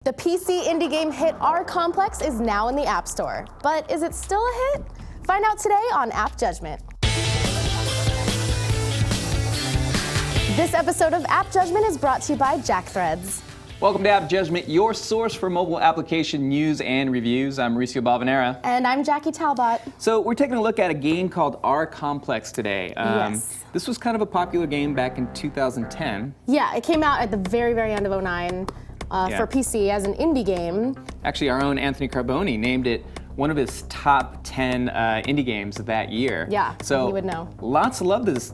The PC indie game hit rComplex is now in the App Store. But is it still a hit? Find out today on App Judgment. This episode of App Judgment is brought to you by JackThreads. Welcome to App Judgment, your source for mobile application news and reviews. I'm Mauricio Balvanera. And I'm Jackie Talbot. So we're taking a look at a game called rComplex today. Yes. This was kind of a popular game back in 2010. Yeah, it came out at the very, very end of 2009 for PC as an indie game. Actually, our own Anthony Carboni named it one of his top 10 indie games that year. Yeah, so he would know. Lots of love for this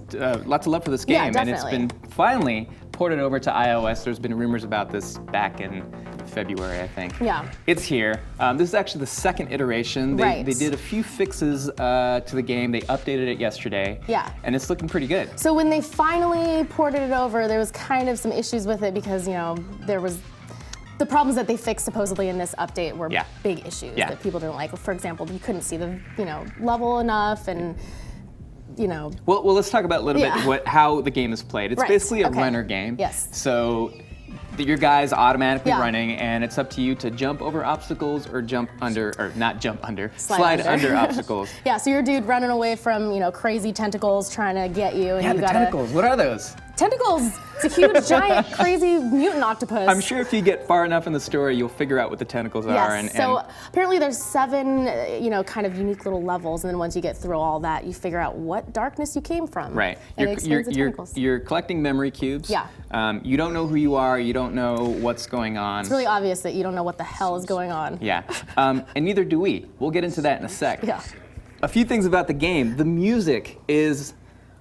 game, Yeah, and it's been finally ported over to iOS. There's been rumors about this back in February, I think. Yeah. It's here. This is actually the second iteration. They did a few fixes to the game. They updated it yesterday. Yeah. And it's looking pretty good. So when they finally ported it over, there was kind of some issues with it because, you know, there was the problems that they fixed supposedly in this update were big issues that people didn't like. For example, you couldn't see the level enough, and Well, let's talk about a little bit how the game is played. It's basically a runner game. Yes. So your guy's automatically running, and it's up to you to jump over obstacles or jump under, or not jump under, slide under obstacles. Yeah. So you're a dude running away from crazy tentacles trying to get you, and yeah, you the tentacles. What are those? Tentacles. It's a huge, giant, crazy mutant octopus. I'm sure if you get far enough in the story, you'll figure out what the tentacles are. Yes. So apparently there's 7, kind of unique little levels, and then once you get through all that, you figure out what darkness you came from. Right. And it explains the tentacles. You're collecting memory cubes. Yeah. You don't know who you are. You don't know what's going on. It's really obvious that you don't know what the hell is going on. Yeah. And neither do we. We'll get into that in a sec. Yeah. A few things about the game. The music is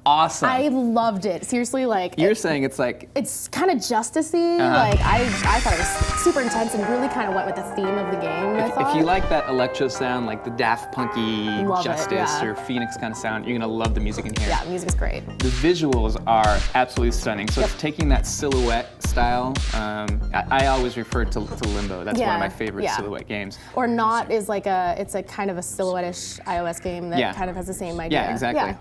awesome. I loved it. Seriously, You're saying it's like... It's kind of justice-y. I thought it was super intense and really kind of went with the theme of the game, If you like that electro sound, like the Daft Punky Justice or Phoenix kind of sound, you're going to love the music in here. Yeah, the music's great. The visuals are absolutely stunning. So it's taking that silhouette style. I always refer to Limbo. That's one of my favorite silhouette games. Or Not is it's a kind of a silhouette-ish iOS game that kind of has the same idea. Yeah, exactly. Yeah.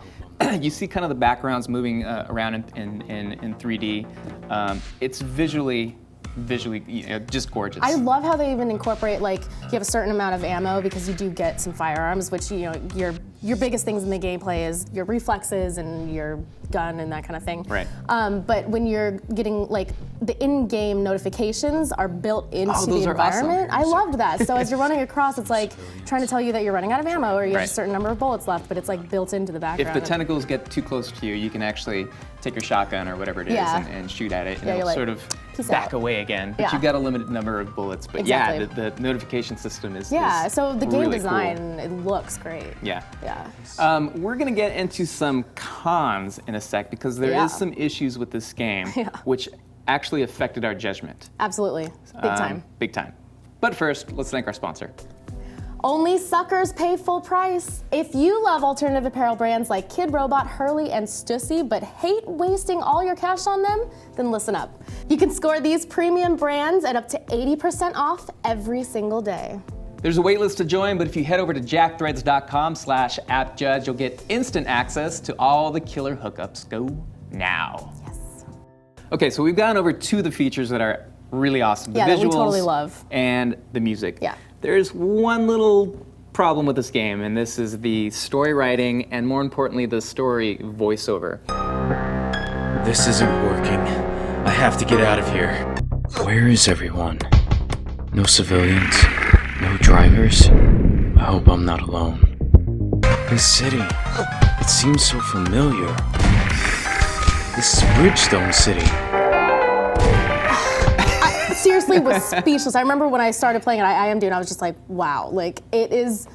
You see kind of the backgrounds moving around in 3D. It's visually just gorgeous. I love how they even incorporate, you have a certain amount of ammo because you do get some firearms, which your biggest things in the gameplay is your reflexes and your gun and that kind of thing. Right. But when you're getting the in-game notifications are built into the environment. Awesome. I loved that. So as you're running across, it's trying to tell you that you're running out of ammo or you have a certain number of bullets left, but it's built into the background. If the tentacles get too close to you, you can actually take your shotgun or whatever it is and shoot at it, and it'll sort of back away again. But you've got a limited number of bullets. But the notification system is so the game really design, cool. It looks great. Yeah. Yeah. We're gonna get into some cons in a sec because there is some issues with this game which actually affected our judgment. Absolutely. Big time. Big time. But first, let's thank our sponsor. Only suckers pay full price. If you love alternative apparel brands like Kid Robot, Hurley, and Stussy, but hate wasting all your cash on them, then listen up. You can score these premium brands at up to 80% off every single day. There's a waitlist to join, but if you head over to jackthreads.com/appjudge, you'll get instant access to all the killer hookups. Go now. Yes. Okay, so we've gone over 2 of the features that are really awesome. The visuals that we totally love. And the music. Yeah. There's one little problem with this game, and this is the story writing and, more importantly, the story voiceover. This isn't working. I have to get out of here. Where is everyone? No civilians? No drivers? I hope I'm not alone. This city, it seems so familiar. This is Bridgestone City. Seriously was speechless. I remember when I started playing it, I am doing. I was just like, wow, it is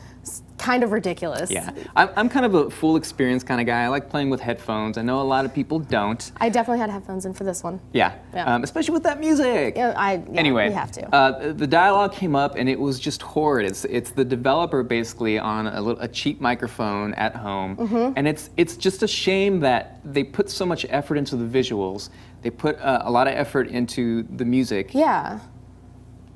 kind of ridiculous. Yeah, I'm kind of a full experience kind of guy. I like playing with headphones. I know a lot of people don't. I definitely had headphones in for this one. Yeah. Especially with that music. Anyway, we have to. The dialogue came up and it was just horrid. It's the developer basically on a cheap microphone at home, and it's just a shame that they put so much effort into the visuals. They put a lot of effort into the music. Yeah.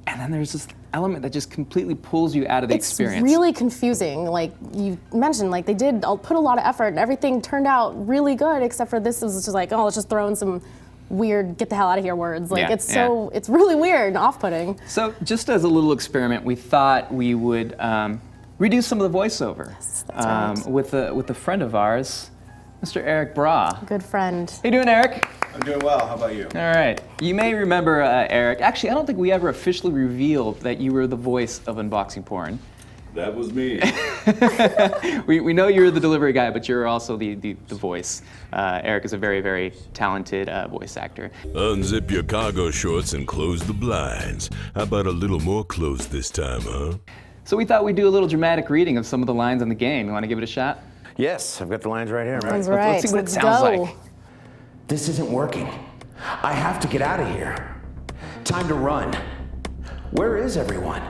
And then there's this element that just completely pulls you out of the experience. It's really confusing. Like you mentioned, they did put a lot of effort and everything turned out really good, except for this was just oh, let's just throw in some weird get the hell out of here words. Like Yeah, it's really weird and off-putting. So just as a little experiment, we thought we would redo some of the voiceover. Yes, that's right. With a friend of ours, Mr. Eric Bra. Good friend. How you doing, Eric? I'm doing well. How about you? All right. You may remember Eric. Actually, I don't think we ever officially revealed that you were the voice of Unboxing Porn. That was me. We know you're the delivery guy, but you're also the voice. Eric is a very, very talented voice actor. Unzip your cargo shorts and close the blinds. How about a little more close this time, huh? So we thought we'd do a little dramatic reading of some of the lines in the game. You want to give it a shot? Yes, I've got the lines right here. That's Right? right. Let's see what it Let's sounds go. like. This isn't working. I have to get out of here. Time to run. Where is everyone?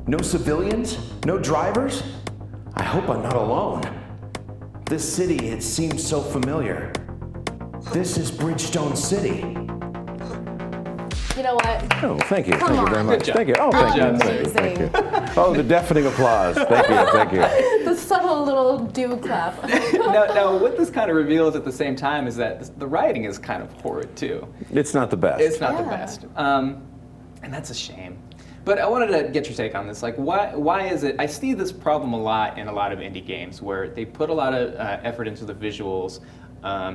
No civilians? No drivers? I hope I'm not alone. This city, it seems so familiar. This is Bridgestone City. You know what? Oh, thank you. Come Thank you on. very much. Good job. Thank you. Oh, thank you. Amazing. Thank you. Oh, the deafening applause. Thank you. Thank you. The subtle little do clap. Now, what this kind of reveals at the same time is that the writing is kind of horrid too. It's not the best. It's not the Yeah. best, and that's a shame. But I wanted to get your take on this. Like, why is it? I see this problem a lot in a lot of indie games where they put a lot of effort into the visuals.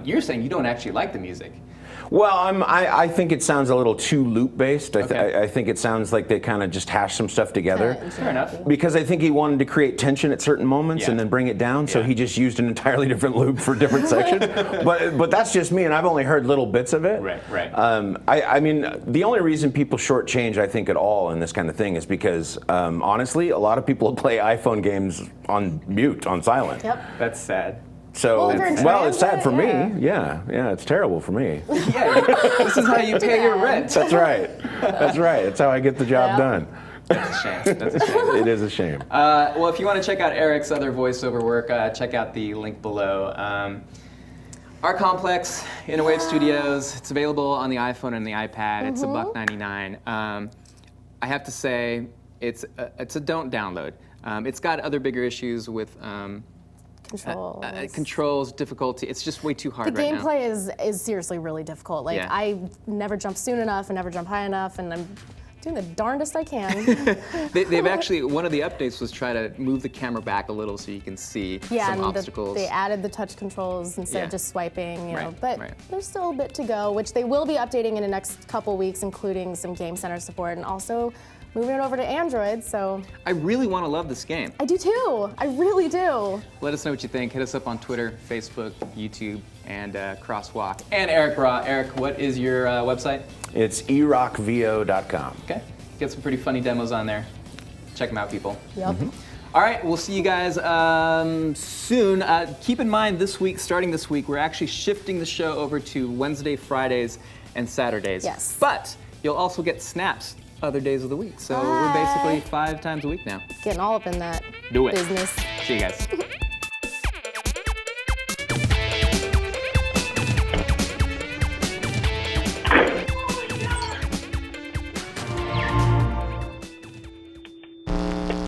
You're saying you don't actually like the music. Well, I think it sounds a little too loop-based. Okay. I think it sounds like they kind of just hash some stuff together. Fair enough. Because I think he wanted to create tension at certain moments Yeah. and then bring it down, so Yeah. he just used an entirely different loop for different sections. But that's just me, and I've only heard little bits of it. Right. I mean, the only reason people shortchange, I think, at all in this kind of thing is because, honestly, a lot of people play iPhone games on mute, on silent. Yep. That's sad. So, Well, if you're in well, it's sad for transit, me. Yeah, it's terrible for me. Yeah, this is how you pay your rent. That's right. That's right. That's how I get the job Yeah. done. That's a shame. That's a shame. It is a shame. Well, if you want to check out Eric's other voiceover work, check out the link below. rComplex, Innerwave Studios. It's available on the iPhone and the iPad. It's $1.99. I have to say, it's a don't download. It's got other bigger issues with controls, difficulty. It's just way too hard The right now. gameplay is seriously really difficult. Like Yeah. I never jump soon enough and never jump high enough, and I'm doing the darndest I can. They've actually, one of the updates was try to move the camera back a little so you can see Yeah, some and obstacles. they added the touch controls instead Yeah. of just swiping, you know. Right, But right. there's still a bit to go, which they will be updating in the next couple weeks, including some Game Center support and also moving it over to Android. So I really want to love this game. I do too. I really do. Let us know what you think. Hit us up on Twitter, Facebook, YouTube, and Crosswalk. And Eric Raw. Eric, what is your website? It's erockvo.com. Okay. Get some pretty funny demos on there. Check them out, people. Yep. All right, we'll see you guys soon. Keep in mind, starting this week, we're actually shifting the show over to Wednesday, Fridays, and Saturdays. Yes. But you'll also get snaps other days of the week. So we're basically 5 times a week now. Getting all up in that Do it. business. See you guys.